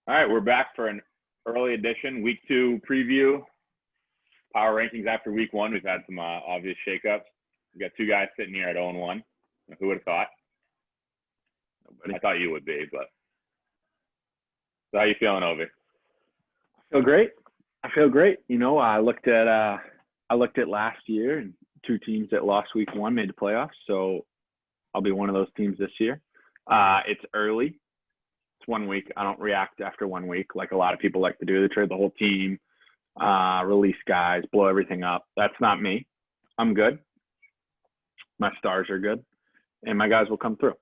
All right, we're back for an early edition, week 2 preview. Power rankings after week 1. We've had some obvious shakeups. We've got two guys sitting here at 0-1. Who would have thought? Nobody. I thought you would be, but so how you feeling, Ovi? I feel great. You know, I looked at last year, and two teams that lost week 1 made the playoffs. So I'll be one of those teams this year. It's early. It's 1 week. I don't react after 1 week like a lot of people like to do. They trade the whole team, release guys, blow everything up. That's not me. I'm good. My stars are good, and my guys will come through.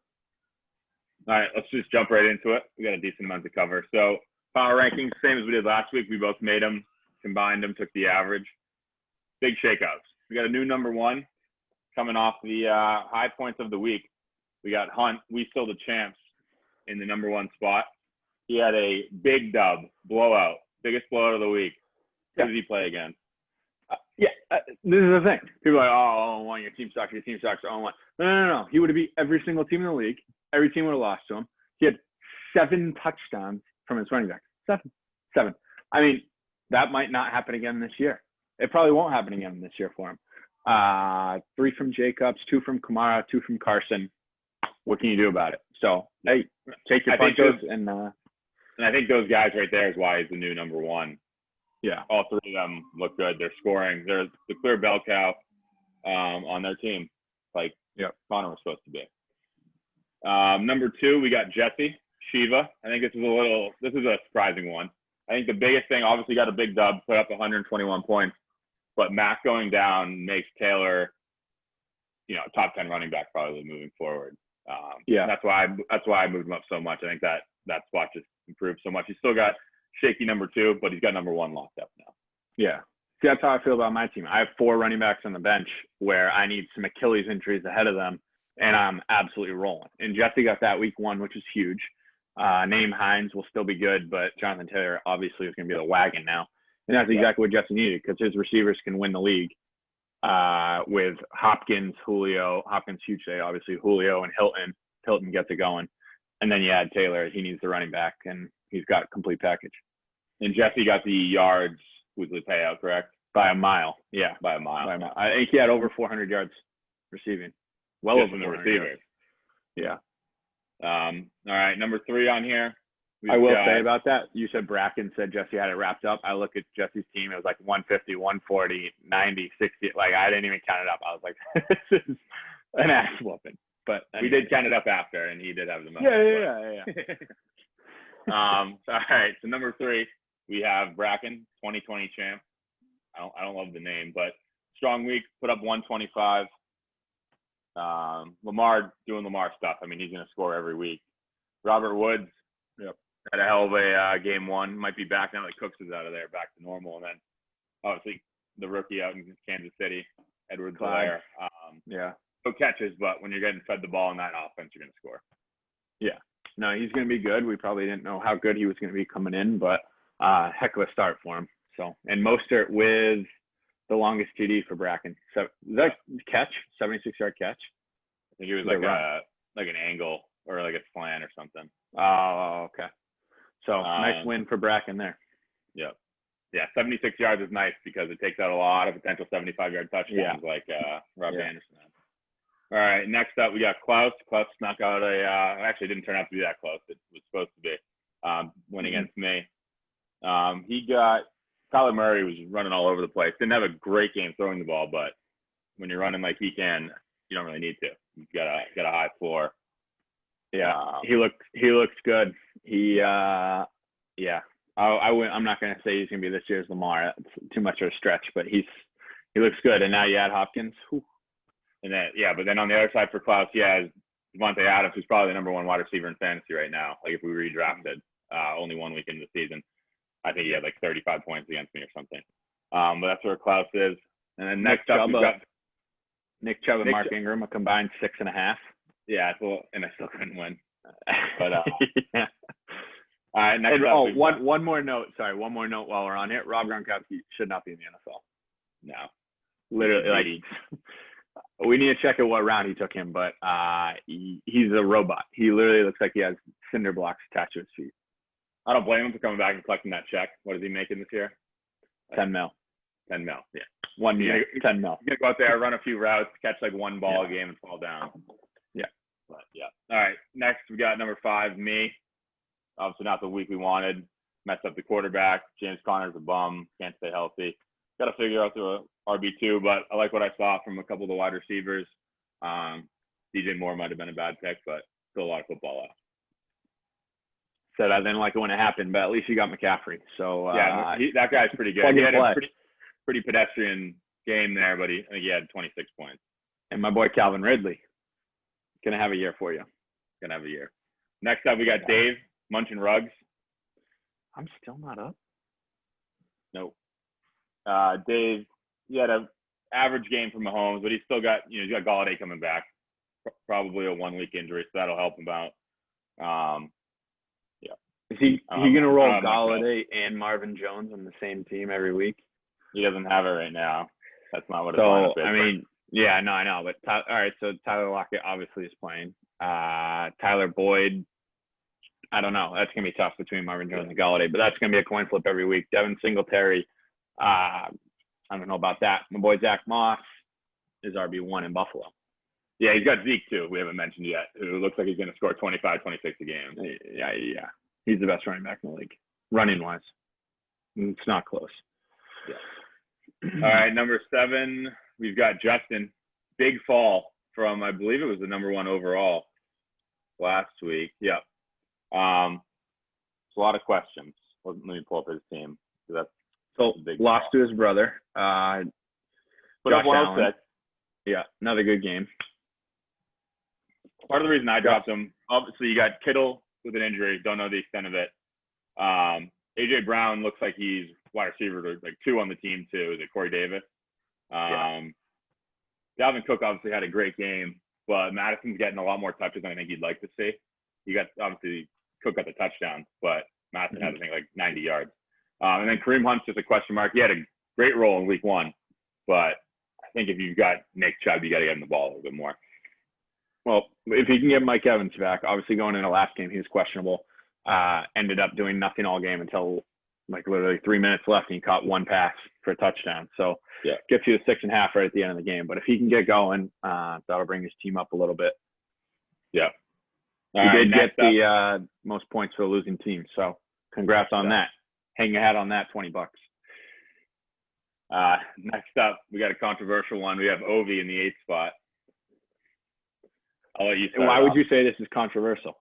All right, let's just jump right into it. We got a decent amount to cover. So power rankings, same as we did last week. We both made them, combined them, took the average. Big shakeouts. We got a new number 1 coming off the high points of the week. We got Hunt. We still the champs in the number 1 spot. He had a big dub, blowout, biggest blowout of the week. Who did he play again? This is the thing. People are like, oh, 0-1, your team sucks, 0-1. No. He would have beat every single team in the league. Every team would have lost to him. He had 7 touchdowns from his running back. Seven. I mean, that might not happen again this year. It probably won't happen again this year for him. 3 from Jacobs, 2 from Kamara, 2 from Carson. What can you do about it? So, hey, take your punches. And I think those guys right there is why he's the new number 1. Yeah. All 3 of them look good. They're scoring. They're the clear bell cow on their team, like Connor was supposed to be. Number 2, we got Jesse Shiva. I think this is a surprising one. I think the biggest thing, obviously got a big dub, put up 121 points, but Mac going down makes Taylor, top 10 running back probably moving forward. That's why I moved him up so much. I think that spot just improved so much. He's still got shaky number 2, but he's got number 1 locked up now. Yeah. See, that's how I feel about my team. I have 4 running backs on the bench where I need some Achilles injuries ahead of them, and I'm absolutely rolling. And Jesse got that week 1, which is huge. Naeem Hines will still be good, but Jonathan Taylor obviously is going to be the wagon now. And that's exactly what Jesse needed because his receivers can win the league with Hopkins, Julio. Hopkins, huge day, obviously. Julio and Hilton. Hilton gets it going. And then you add Taylor. He needs the running back, and he's got a complete package. And Jesse got the yards weekly payout, correct? By a mile. Yeah. By a mile. I think he had over 400 yards receiving. Well over the receivers. Yeah. All right, number 3 on here. I will say about that, you said Bracken said Jesse had it wrapped up. I look at Jesse's team, it was like 150, 140, 90, 60. Like, I didn't even count it up. I was like, this is an ass whooping. But we did count it up after, and he did have the most. Yeah. All right, so number 3, we have Bracken, 2020 champ. I don't love the name, but strong week, put up 125. Lamar doing Lamar stuff. I mean, he's going to score every week. Robert Woods had a hell of a game 1. Might be back now that Cooks is out of there, back to normal. And then obviously the rookie out in Kansas City, Edwards-Helaire. No catches, but when you're getting fed the ball in that offense, you're going to score. Yeah. No, he's going to be good. We probably didn't know how good he was going to be coming in, but heck of a start for him. So, and Mostert with the longest TD for Bracken. So, is that catch? 76-yard catch? I think it was like an angle or like a slant or something. Oh, okay. So, nice win for Bracken there. Yep. Yeah, 76 yards is nice because it takes out a lot of potential 75-yard touchdowns like Rob Anderson had. All right, next up we got Klaus. Klaus snuck out actually didn't turn out to be that close. It was supposed to be win against me. Kyler Murray was running all over the place. Didn't have a great game throwing the ball, but when you're running like he can, you don't really need to. You've got a high floor. Yeah, he looks good. I'm not going to say he's going to be this year's Lamar. That's too much of a stretch, but he looks good. And now you add Hopkins. Whew. And then, but then on the other side for Klaus, Devontae Adams, who's probably the number 1 wide receiver in fantasy right now. Like if we redrafted only 1 week into the season, I think he had like 35 points against me or something. But that's where Klaus is. And then next up, we've got Nick Chubb and Mark Ingram, a combined 6.5. Yeah, and I still couldn't win. But yeah. All right, next up. One more note. Sorry, one more note while we're on it. Rob Gronkowski should not be in the NFL. No, literally. We need to check out what round he took him, but he's a robot. He literally looks like he has cinder blocks attached to his feet. I don't blame him for coming back and collecting that check. What is he making this year? 10 mil. 10 mil. Yeah. 1 year. 10 mil. He's gonna go out there, run a few routes, catch like one ball a game, and fall down. Yeah. But yeah. All right. Next, we got number 5, me. Obviously, not the week we wanted. Messed up the quarterback. James Conner's a bum. Can't stay healthy. Got to figure out the RB2, but I like what I saw from a couple of the wide receivers. DJ Moore might have been a bad pick, but still a lot of football left. Said I didn't like it when it happened, but at least you got McCaffrey. So yeah, that guy's pretty good. He had a pretty pedestrian game there, but I think he had 26 points. And my boy Calvin Ridley, gonna have a year for you. Gonna have a year. Next up, we got Dave Munchin Ruggs. I'm still not up. Nope. Dave, he had an average game from Mahomes, but he's still got, he's got Golladay coming back. Probably a 1-week injury, so that'll help him out. Yeah. Is he gonna roll Golladay and Marvin Jones on the same team every week? He doesn't have it right now. That's not what it's so. I mean, yeah, no, I know, but all right. So Tyler Lockett obviously is playing. Tyler Boyd. I don't know. That's going to be tough between Marvin Jones and Golladay, but that's going to be a coin flip every week. Devin Singletary, I don't know about that. My boy Zach Moss is RB1 in Buffalo. Yeah, he's got Zeke too. We haven't mentioned yet, who looks like he's going to score 25, 26 a game. Yeah. He's the best running back in the league, running-wise. It's not close. Yeah. All right, number 7, we've got Justin. Big fall from, I believe it was the number 1 overall last week. Yeah. It's a lot of questions. Let me pull up his team. That's so big lost to his brother. But Josh Allen. Yeah, another good game. Part of the reason I dropped him, obviously you got Kittle with an injury. Don't know the extent of it. AJ Brown looks like he's wide receiver, like 2 on the team too. Is it Corey Davis? Dalvin Cook obviously had a great game, but Madison's getting a lot more touches than I think you'd like to see. You got obviously Cook got the touchdown, but Madison had I think like 90 yards. And then Kareem Hunt's just a question mark. He had a great role in week 1, but I think if you've got Nick Chubb, you got to get him the ball a little bit more. Well, if he can get Mike Evans back, obviously going into the last game, he was questionable. Ended up doing nothing all game until like literally 3 minutes left, and he caught 1 pass for a touchdown. So yeah, gets you to 6.5 right at the end of the game. But if he can get going, that'll bring his team up a little bit. Yeah. He did get the most points for a losing team. So congrats on that. Hang your hat on that, $20. Next up, we got a controversial one. We have Ovi in the 8th spot. I'll let you start. Why would you say this is controversial?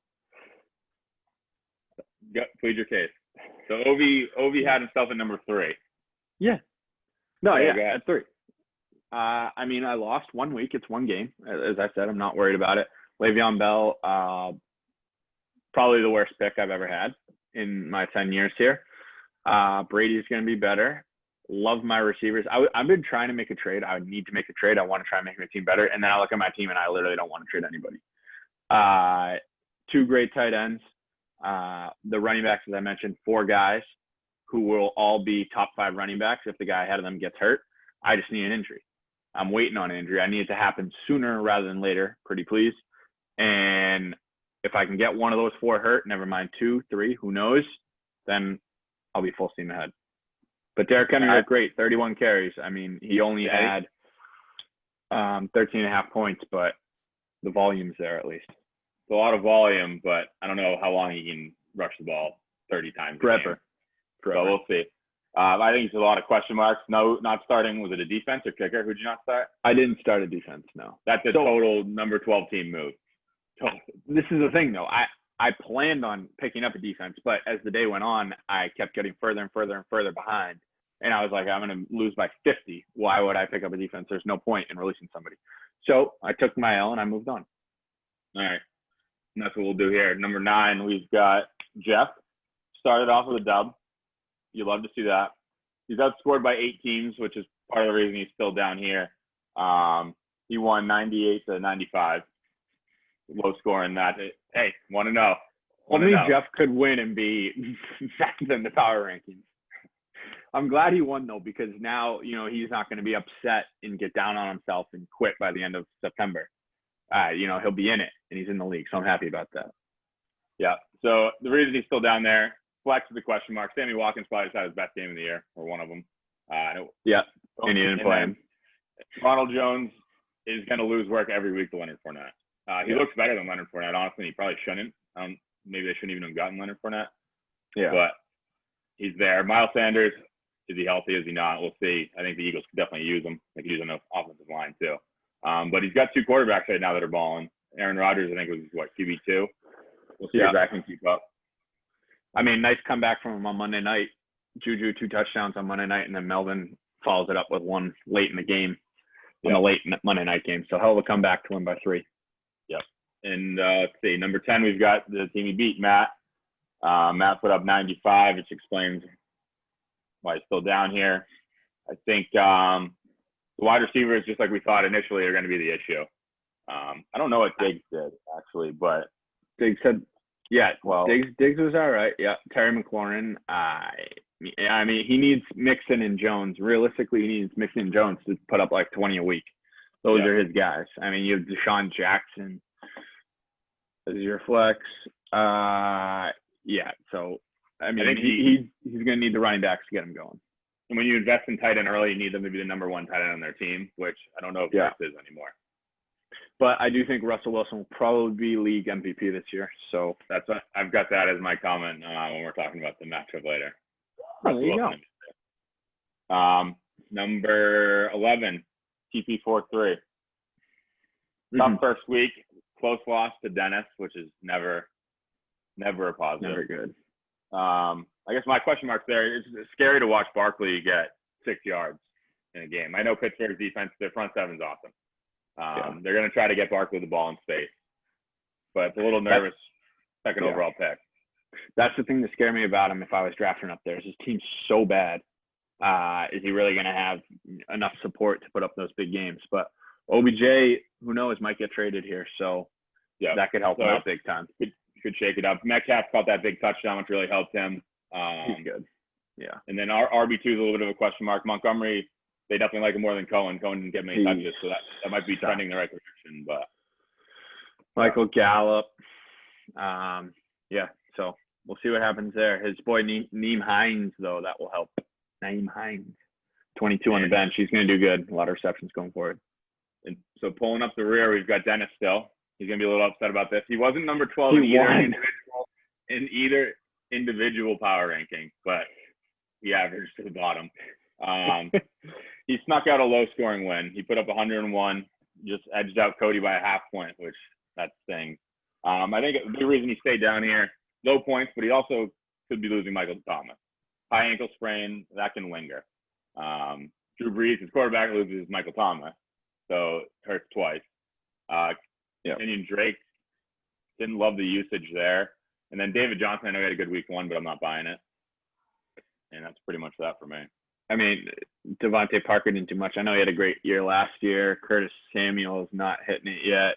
Plead your case. So Ovi had himself at number 3. Yeah. No, yeah, at 3. I mean, I lost 1 week. It's 1 game. As I said, I'm not worried about it. Le'Veon Bell, probably the worst pick I've ever had in my 10 years here. Brady's going to be better. Love my receivers. I've been trying to make a trade. I need to make a trade. I want to try and make my team better. And then I look at my team and I literally don't want to trade anybody. 2 great tight ends. The running backs, as I mentioned, 4 guys who will all be top 5 running backs if the guy ahead of them gets hurt. I just need an injury. I'm waiting on an injury. I need it to happen sooner rather than later. Pretty please. And if I can get one of those 4 hurt, never mind 2, 3, who knows, then I'll be full steam ahead. But Derrick Henry looked great, 31 carries. I mean, he only had 13.5 points, but the volume's there at least. It's a lot of volume, but I don't know how long he can rush the ball 30 times. Forever. So we'll see. I think it's a lot of question marks. No, not starting. Was it a defense or kicker? Who'd you not start? I didn't start a defense, no. That's a total number 12 team move. This is the thing, though. I planned on picking up a defense, but as the day went on, I kept getting further and further and further behind. And I was like, I'm going to lose by 50. Why would I pick up a defense? There's no point in releasing somebody. So I took my L and I moved on. All right. And that's what we'll do here. Number 9, we've got Jeff. Started off with a dub. You love to see that. He's outscored by 8 teams, which is part of the reason he's still down here. He won 98-95. Low score in that. Hey, 1-0. Only Jeff could win and be second in the power rankings. I'm glad he won, though, because now, he's not going to be upset and get down on himself and quit by the end of September. He'll be in it, and he's in the league, so I'm happy about that. Yeah. So the reason he's still down there, flex is the question mark. Sammy Watkins probably just had his best game of the year, or one of them. Yeah, and he didn't play him. Ronald Jones is going to lose work every week to Leonard Fournette. He looks better than Leonard Fournette, honestly. He probably shouldn't. Maybe they shouldn't even have gotten Leonard Fournette. Yeah. But he's there. Miles Sanders, is he healthy? Is he not? We'll see. I think the Eagles could definitely use him. They could use him on the offensive line, too. But he's got two quarterbacks right now that are balling. Aaron Rodgers, I think, was, QB2? We'll see if that can keep up. I mean, nice comeback from him on Monday night. Juju, 2 touchdowns on Monday night, and then Melvin follows it up with one late in the game, on the late Monday night game. So hell of a comeback to win by 3. Yep. And let's see, number 10, we've got the team he beat, Matt. Matt put up 95, which explains why he's still down here. I think the wide receivers, just like we thought initially, are going to be the issue. I don't know what Diggs did, actually, but Diggs said, Diggs was all right. Yeah, Terry McLaurin. I mean, he needs Mixon and Jones. Realistically, he needs Mixon and Jones to put up like 20 a week. Those are his guys. I mean, you have Deshaun Jackson as your flex. So, I mean, he's going to need the running backs to get him going. And when you invest in tight end early, you need them to be the number 1 tight end on their team, which I don't know if this is anymore. But I do think Russell Wilson will probably be league MVP this year. So that's what I've got that as my comment when we're talking about the matchup later. There you go. Number 11, TP43. Tough first week, close loss to Dennis, which is never a positive. Never good. I guess my question marks there. It's scary to watch Barkley get 6 yards in a game. I know Pittsburgh's defense, their front seven's awesome. They're going to try to get Barkley the ball in space, but it's a little nervous second overall pick. That's the thing that scared me about him if I was drafting up there. Is his team's so bad. Is he really going to have enough support to put up those big games? But OBJ, who knows, might get traded here. So that could help him out big time. Could shake it up. Metcalf caught that big touchdown, which really helped him. He's good. Yeah. And then our RB2 is a little bit of a question mark. Montgomery, they definitely like him more than Cohen. Cohen didn't get many touches, so that might be trending in the right direction. But Michael Gallup. So we'll see what happens there. His boy Nyheim Hines, though, that will help. Nyheim Hines, 22 on the bench. He's going to do good. A lot of receptions going forward. And so pulling up the rear, we've got Dennis still. He's going to be a little upset about this. He wasn't number 12 in either individual power ranking, but he averaged to the bottom. He snuck out a low-scoring win. He put up 101, just edged out Cody by a half point, which that stings. I think the reason he stayed down here, low points, but he also could be losing Michael Thomas. High ankle sprain, that can linger. Drew Brees, his quarterback, loses Michael Thomas, so it hurts twice. Kenyon Drake, didn't love the usage there. And then David Johnson, I know he had a good week 1, but I'm not buying it. And that's pretty much that for me. I mean, Devontae Parker didn't do much. I know he had a great year last year. Curtis Samuel is not hitting it yet.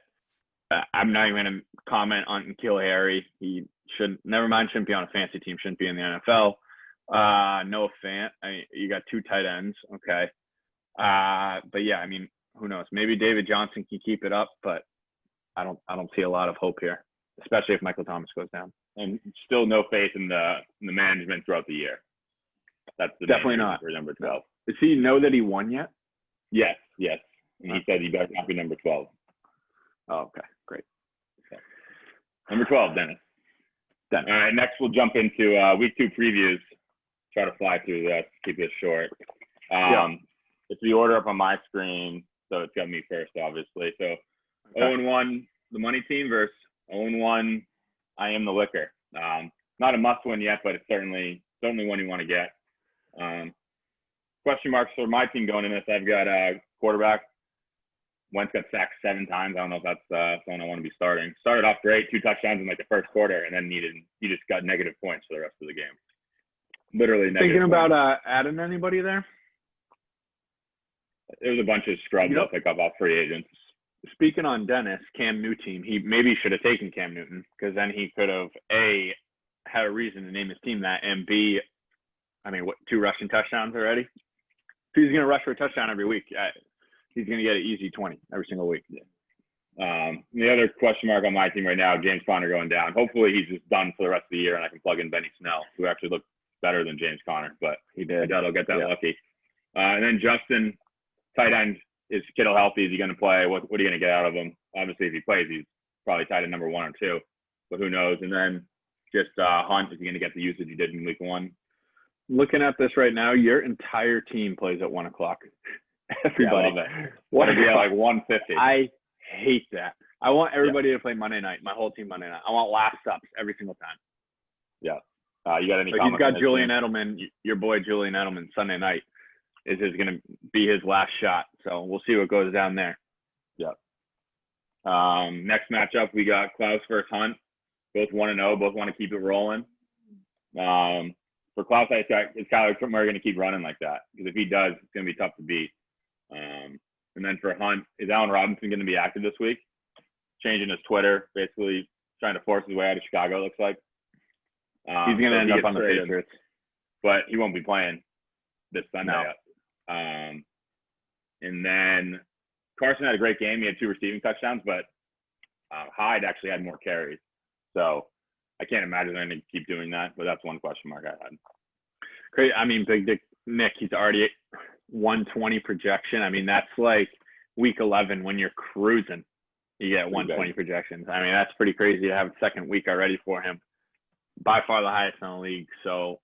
I'm not even going to comment on N'Keal Harry. He shouldn't be on a fantasy team, shouldn't be in the NFL. Noah Fant, you got 2 tight ends. Okay. But yeah, I mean, who knows? Maybe David Johnson can keep it up, but I don't see a lot of hope here, especially if Michael Thomas goes down. And still no faith in the management throughout the year. That's the definitely not for number 12. Does he know that he won yet? Yes. And he said he better not be number 12. Oh, okay, great. Okay. Number 12, Dennis. All right, next we'll jump into week 2 previews. Try to fly through this, keep this short. It's the order up on my screen, so it's got me first, obviously. So 0-1, the money team versus 0-1, I am the liquor. Not a must-win yet, but it's certainly one you want to get. Question marks for my team going in this. I've got a quarterback. Wentz got sacked 7 times. I don't know if that's someone I want to be starting. Started off great, 2 touchdowns in like the first quarter, and then he just got negative points for the rest of the game. Literally negative. Thinking about adding anybody there? There was a bunch of scrubs I'll pick up off free agents. Speaking on Dennis, Cam Newton, he maybe should have taken Cam Newton because then he could have A, had a reason to name his team that, and B, 2 rushing touchdowns already? If he's going to rush for a touchdown every week, he's going to get an easy 20 every single week. The other question mark on my team right now, James Conner going down. Hopefully he's just done for the rest of the year and I can plug in Benny Snell, who actually looked better than James Conner, but he did. I doubt he'll get that lucky. And then Justin, tight end, is Kittle healthy? Is he going to play? What are you going to get out of him? Obviously, if he plays, he's probably tight end number 1 or 2, but who knows? And then just Hunt, is he going to get the usage he did in week 1? Looking at this right now, your entire team plays at 1 o'clock. Everybody. Yeah, I love it. What if you have like 150? I hate that. I want everybody to play Monday night, my whole team Monday night. I want last ups every single time. Yeah. You got any like comments? You've got Julian Edelman, your boy Julian Edelman, Sunday night is going to be his last shot. So we'll see what goes down there. Yeah. Next matchup, we got Klaus versus Hunt. Both 1-0. Both want to keep it rolling. For Klaus, I expect is Kyler Murray going to keep running like that? Because if he does, it's going to be tough to beat. And then for Hunt, is Allen Robinson going to be active this week? Changing his Twitter, basically trying to force his way out of Chicago, it looks like. He's going to end up on the Patriots. But he won't be playing this Sunday. No. And then Carson had a great game. He had 2 receiving touchdowns, but Hyde actually had more carries. So I can't imagine they're going to keep doing that, but that's one question mark I had. Great. I mean, Big Dick Nick, he's already at 120 projection. I mean, that's like week 11 when you're cruising. You get 120 projections. I mean, that's pretty crazy to have a second week already for him. By far the highest in the league. So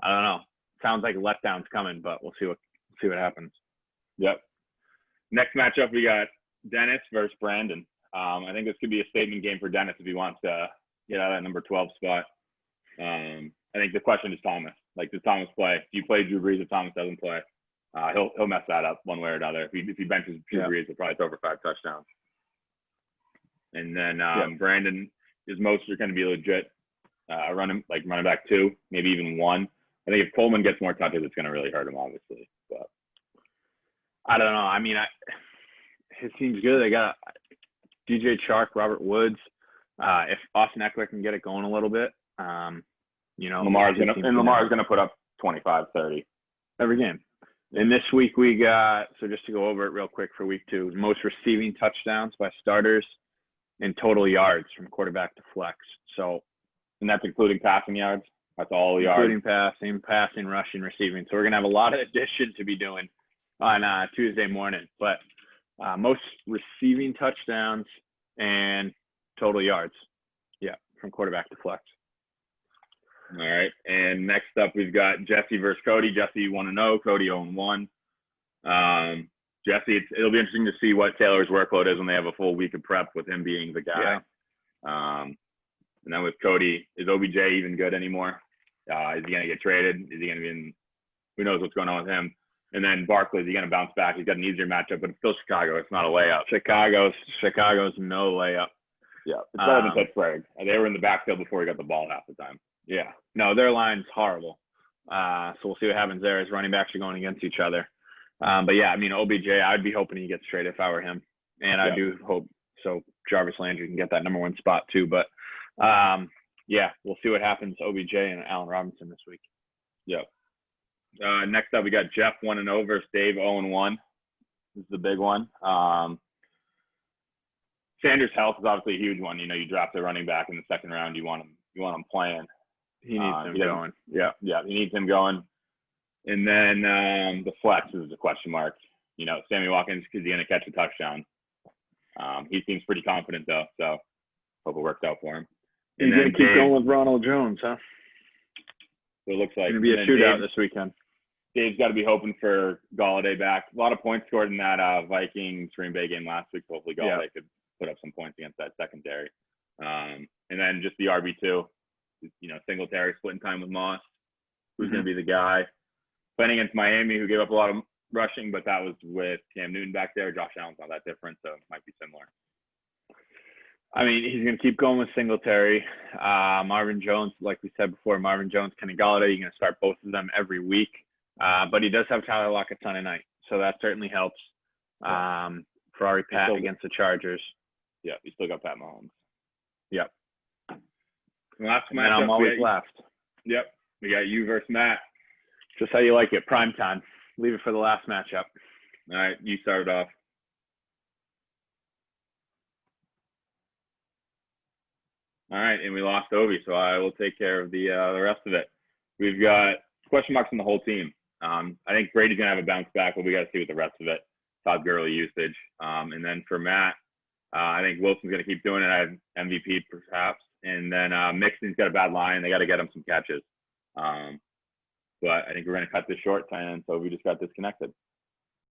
I don't know. Sounds like a letdown's coming, but we'll see what happens. Yep. Next matchup, we got Dennis versus Brandon. I think this could be a statement game for Dennis if he wants to get out of that number 12 spot. I think the question is Thomas. Like, does Thomas play? Do you play Drew Brees if Thomas doesn't play? He'll mess that up one way or another. If he benches Drew Brees, he'll probably throw for 5 touchdowns. And then Brandon, his most are going to be legit running back 2, maybe even 1. I think if Coleman gets more touches, it's going to really hurt him, obviously. But I don't know. I mean, his team's good. They got DJ Chark, Robert Woods. If Austin Eckler can get it going a little bit, Lamar's going to put up 25, 30 every game. And this week we got, so just to go over it real quick for week 2, most receiving touchdowns by starters and total yards from quarterback to flex. So, and that's including passing yards. That's all yards. Including passing, rushing, receiving. So we're going to have a lot of addition to be doing on Tuesday morning. But most receiving touchdowns and total yards. Yeah, from quarterback to flex. All right. And next up, we've got Jesse versus Cody. Jesse 1-0, Cody 0-1. Jesse, it'll be interesting to see what Taylor's workload is when they have a full week of prep with him being the guy. Yeah. And then with Cody, is OBJ even good anymore? Is he going to get traded? Is he going to be in – who knows what's going on with him? And then Barkley, is he going to bounce back? He's got an easier matchup, but it's still Chicago. It's not a layup. Chicago's no layup. Yeah, it's better than Pittsburgh. They were in the backfield before he got the ball half the time. Yeah. No, their line's horrible. So we'll see what happens there as running backs are going against each other. But, yeah, I mean, OBJ, I'd be hoping he gets traded if I were him. And I do hope so Jarvis Landry can get that number 1 spot too. But, yeah, we'll see what happens to OBJ and Allen Robinson this week. Yep. Next up, we got Jeff 1-0 versus Dave 0-1. This is the big one. Sanders' health is obviously a huge one. You draft a running back in the second round. You want him playing. He needs him going. Yeah, he needs him going. And then the flex is a question mark. Sammy Watkins, is he going to catch a touchdown? He seems pretty confident though, so hope it works out for him. He's going to keep going with Ronald Jones, huh? So it looks like it's going to be a shootout this weekend. Dave's got to be hoping for Galladay back. A lot of points scored in that Vikings Green Bay game last week. So hopefully Galladay could put up some points against that secondary. And then just the RB2, Singletary splitting time with Moss. Who's going to be the guy? Playing against Miami, who gave up a lot of rushing, but that was with Cam Newton back there. Josh Allen's not that different, so it might be similar. I mean, he's going to keep going with Singletary. Marvin Jones, like we said before, Kenny Galladay, you're going to start both of them every week. But he does have Tyler Lockett Sunday night, so that certainly helps. Ferrari Pat against the Chargers. Yeah, he still got Pat Mahomes. Yep. Last match, I'm always left. Yep. We got you versus Matt. Just how you like it, prime time. Leave it for the last matchup. All right, you started off. All right, and we lost Ovi, so I will take care of the rest of it. We've got question marks on the whole team. I think Brady's gonna have a bounce back, but we got to see what the rest of it. Todd Gurley usage, and then for Matt, I think Wilson's gonna keep doing it. I have MVP perhaps, and then Mixon's got a bad line. They got to get him some catches. But I think we're gonna cut this short, and so we just got disconnected.